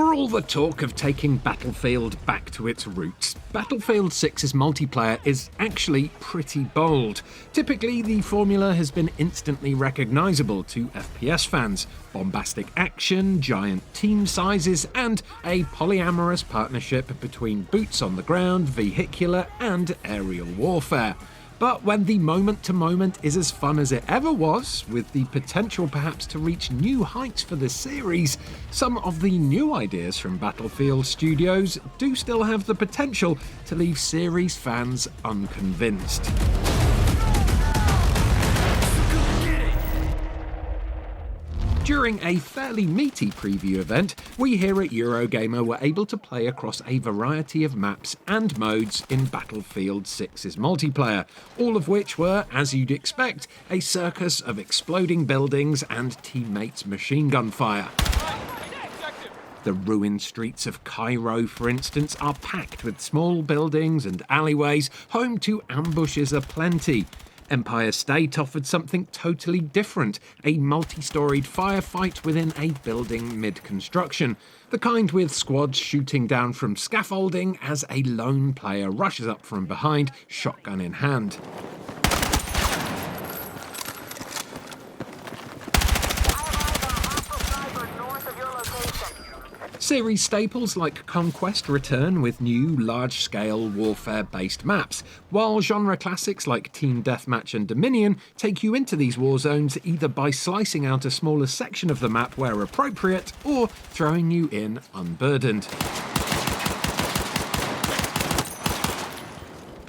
For all the talk of taking Battlefield back to its roots, Battlefield 6's multiplayer is actually pretty bold. Typically, the formula has been instantly recognisable to FPS fans: bombastic action, giant team sizes, and a polyamorous partnership between boots on the ground, vehicular, and aerial warfare. But when the moment-to-moment is as fun as it ever was, with the potential perhaps to reach new heights for the series, some of the new ideas from Battlefield Studios do still have the potential to leave series fans unconvinced. During a fairly meaty preview event, we here at Eurogamer were able to play across a variety of maps and modes in Battlefield 6's multiplayer, all of which were, as you'd expect, a circus of exploding buildings and teammates' machine gun fire. The ruined streets of Cairo, for instance, are packed with small buildings and alleyways, home to ambushes aplenty. Empire State offered something totally different, a multi-storied firefight within a building mid-construction, the kind with squads shooting down from scaffolding as a lone player rushes up from behind, shotgun in hand. Series staples like Conquest return with new, large-scale, warfare-based maps, while genre classics like Team Deathmatch and Dominion take you into these war zones either by slicing out a smaller section of the map where appropriate, or throwing you in unburdened.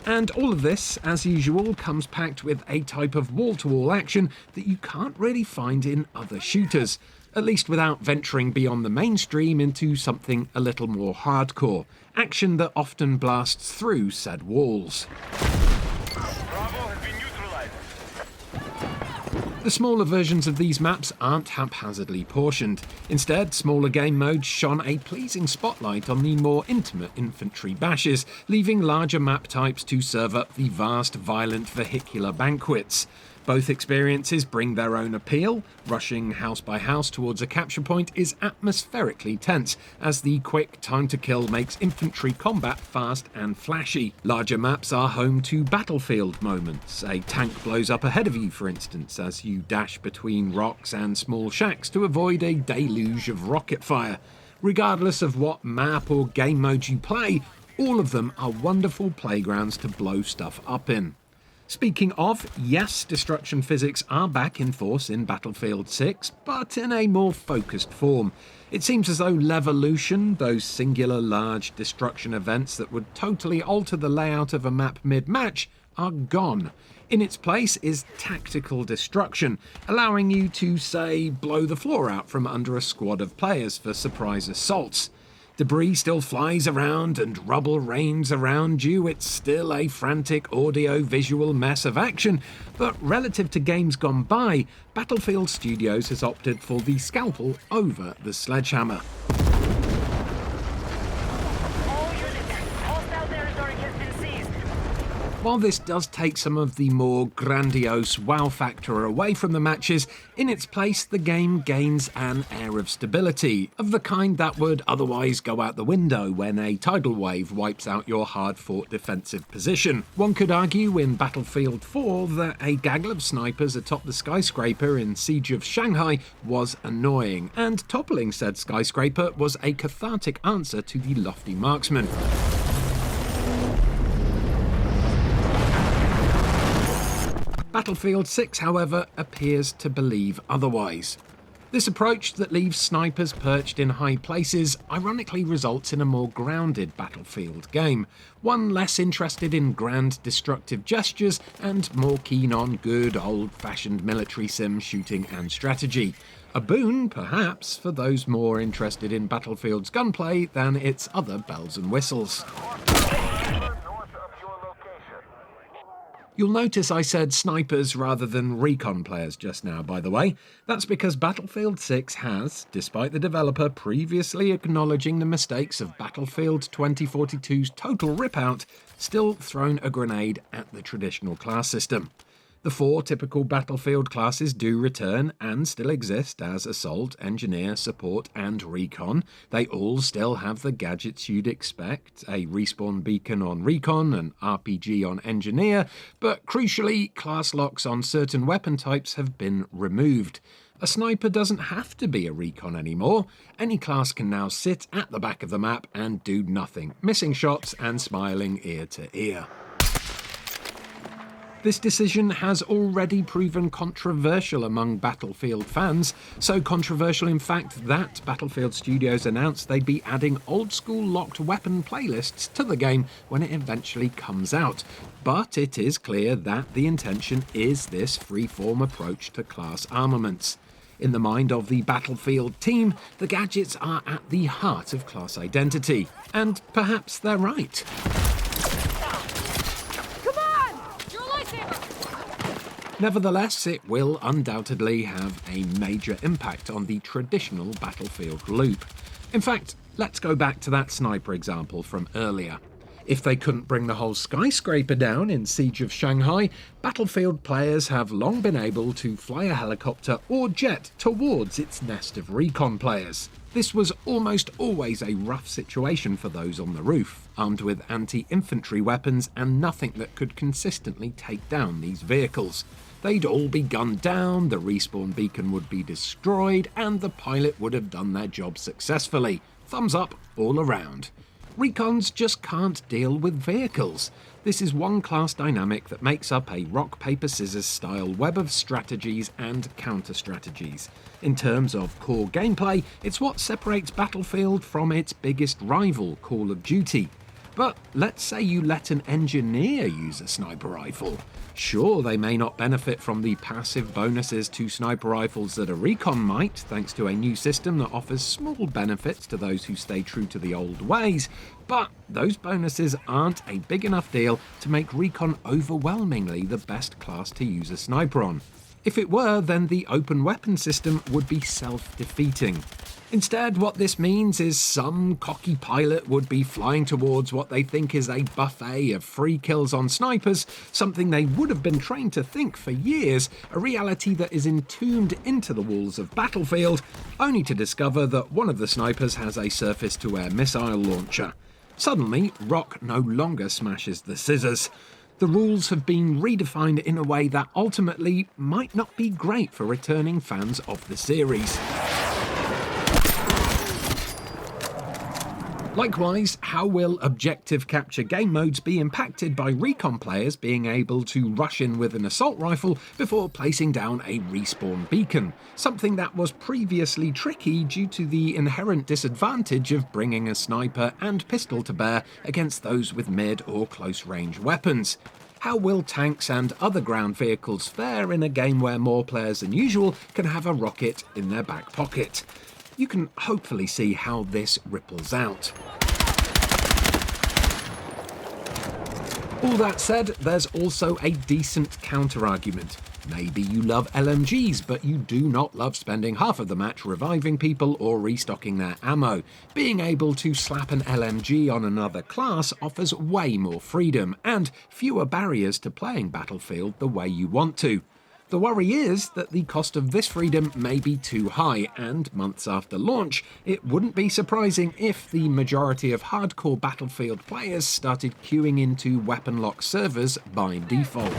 And all of this, as usual, comes packed with a type of wall-to-wall action that you can't really find in other shooters, at least without venturing beyond the mainstream into something a little more hardcore, action that often blasts through said walls. The smaller versions of these maps aren't haphazardly portioned. Instead, smaller game modes shone a pleasing spotlight on the more intimate infantry bashes, leaving larger map types to serve up the vast, violent vehicular banquets. Both experiences bring their own appeal. Rushing house by house towards a capture point is atmospherically tense, as the quick time to kill makes infantry combat fast and flashy. Larger maps are home to battlefield moments. A tank blows up ahead of you, for instance, as you dash between rocks and small shacks to avoid a deluge of rocket fire. Regardless of what map or game mode you play, all of them are wonderful playgrounds to blow stuff up in. Speaking of, yes, destruction physics are back in force in Battlefield 6, but in a more focused form. It seems as though Levolution, those singular large destruction events that would totally alter the layout of a map mid-match, are gone. In its place is tactical destruction, allowing you to, say, blow the floor out from under a squad of players for surprise assaults. Debris still flies around and rubble rains around you. It's still a frantic audio-visual mess of action, but relative to games gone by, Battlefield Studios has opted for the scalpel over the sledgehammer. While this does take some of the more grandiose wow factor away from the matches, in its place the game gains an air of stability, of the kind that would otherwise go out the window when a tidal wave wipes out your hard-fought defensive position. One could argue in Battlefield 4 that a gaggle of snipers atop the skyscraper in Siege of Shanghai was annoying, and toppling said skyscraper was a cathartic answer to the lofty marksman. Battlefield 6, however, appears to believe otherwise. This approach that leaves snipers perched in high places ironically results in a more grounded Battlefield game, one less interested in grand destructive gestures and more keen on good old-fashioned military sim shooting and strategy. A boon, perhaps, for those more interested in Battlefield's gunplay than its other bells and whistles. You'll notice I said snipers rather than recon players just now, by the way. That's because Battlefield 6 has, despite the developer previously acknowledging the mistakes of Battlefield 2042's total rip-out, still thrown a grenade at the traditional class system. The 4 typical Battlefield classes do return and still exist as Assault, Engineer, Support and Recon. They all still have the gadgets you'd expect, a respawn beacon on Recon, an RPG on Engineer, but crucially, class locks on certain weapon types have been removed. A sniper doesn't have to be a Recon anymore. Any class can now sit at the back of the map and do nothing, missing shots and smiling ear to ear. This decision has already proven controversial among Battlefield fans, so controversial in fact that Battlefield Studios announced they'd be adding old-school locked weapon playlists to the game when it eventually comes out. But it is clear that the intention is this free-form approach to class armaments. In the mind of the Battlefield team, the gadgets are at the heart of class identity, and perhaps they're right. Nevertheless, it will undoubtedly have a major impact on the traditional Battlefield loop. In fact, let's go back to that sniper example from earlier. If they couldn't bring the whole skyscraper down in Siege of Shanghai, Battlefield players have long been able to fly a helicopter or jet towards its nest of recon players. This was almost always a rough situation for those on the roof, armed with anti-infantry weapons and nothing that could consistently take down these vehicles. They'd all be gunned down, the respawn beacon would be destroyed, and the pilot would have done their job successfully. Thumbs up all around. Recons just can't deal with vehicles. This is one class dynamic that makes up a rock-paper-scissors style web of strategies and counter-strategies. In terms of core gameplay, it's what separates Battlefield from its biggest rival, Call of Duty. But let's say you let an engineer use a sniper rifle. Sure, they may not benefit from the passive bonuses to sniper rifles that a recon might, thanks to a new system that offers small benefits to those who stay true to the old ways, but those bonuses aren't a big enough deal to make recon overwhelmingly the best class to use a sniper on. If it were, then the open weapon system would be self-defeating. Instead, what this means is some cocky pilot would be flying towards what they think is a buffet of free kills on snipers, something they would have been trained to think for years, a reality that is entombed into the walls of Battlefield, only to discover that one of the snipers has a surface-to-air missile launcher. Suddenly, rock no longer smashes the scissors. The rules have been redefined in a way that ultimately might not be great for returning fans of the series. Likewise, how will objective capture game modes be impacted by recon players being able to rush in with an assault rifle before placing down a respawn beacon, something that was previously tricky due to the inherent disadvantage of bringing a sniper and pistol to bear against those with mid or close range weapons? How will tanks and other ground vehicles fare in a game where more players than usual can have a rocket in their back pocket? You can hopefully see how this ripples out. All that said, there's also a decent counter-argument. Maybe you love LMGs, but you do not love spending half of the match reviving people or restocking their ammo. Being able to slap an LMG on another class offers way more freedom and fewer barriers to playing Battlefield the way you want to. The worry is that the cost of this freedom may be too high, and months after launch, it wouldn't be surprising if the majority of hardcore Battlefield players started queuing into weapon lock servers by default.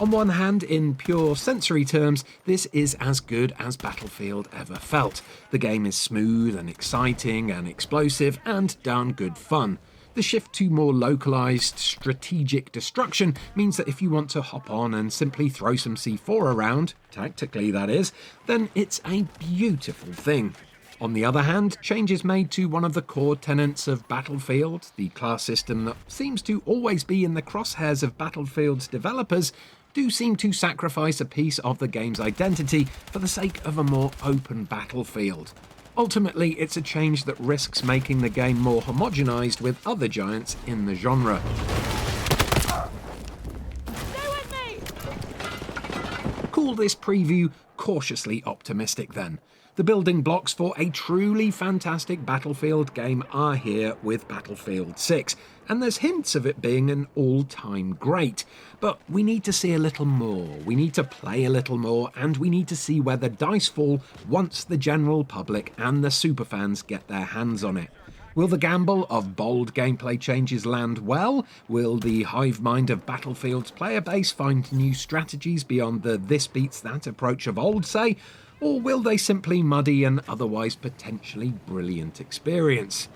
On one hand, in pure sensory terms, this is as good as Battlefield ever felt. The game is smooth and exciting and explosive and darn good fun. The shift to more localised, strategic destruction means that if you want to hop on and simply throw some C4 around, tactically that is, then it's a beautiful thing. On the other hand, changes made to one of the core tenets of Battlefield, the class system that seems to always be in the crosshairs of Battlefield's developers, do seem to sacrifice a piece of the game's identity for the sake of a more open Battlefield. Ultimately, it's a change that risks making the game more homogenised with other giants in the genre. Call this preview cautiously optimistic then. The building blocks for a truly fantastic Battlefield game are here with Battlefield 6, and there's hints of it being an all-time great. But we need to see a little more, we need to play a little more, and we need to see where the dice fall once the general public and the superfans get their hands on it. Will the gamble of bold gameplay changes land well? Will the hive mind of Battlefield's player base find new strategies beyond the this beats that approach of old, say? Or will they simply muddy an otherwise potentially brilliant experience?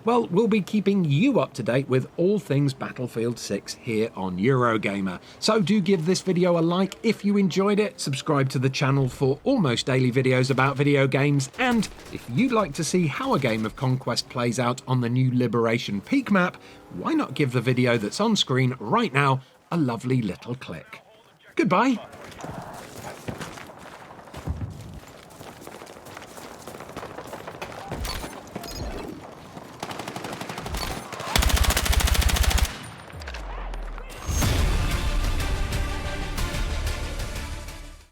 Well, we'll be keeping you up to date with all things Battlefield 6 here on Eurogamer. So do give this video a like if you enjoyed it, subscribe to the channel for almost daily videos about video games, and if you'd like to see how a game of Conquest plays out on the new Liberation Peak map, why not give the video that's on screen right now a lovely little click. Goodbye.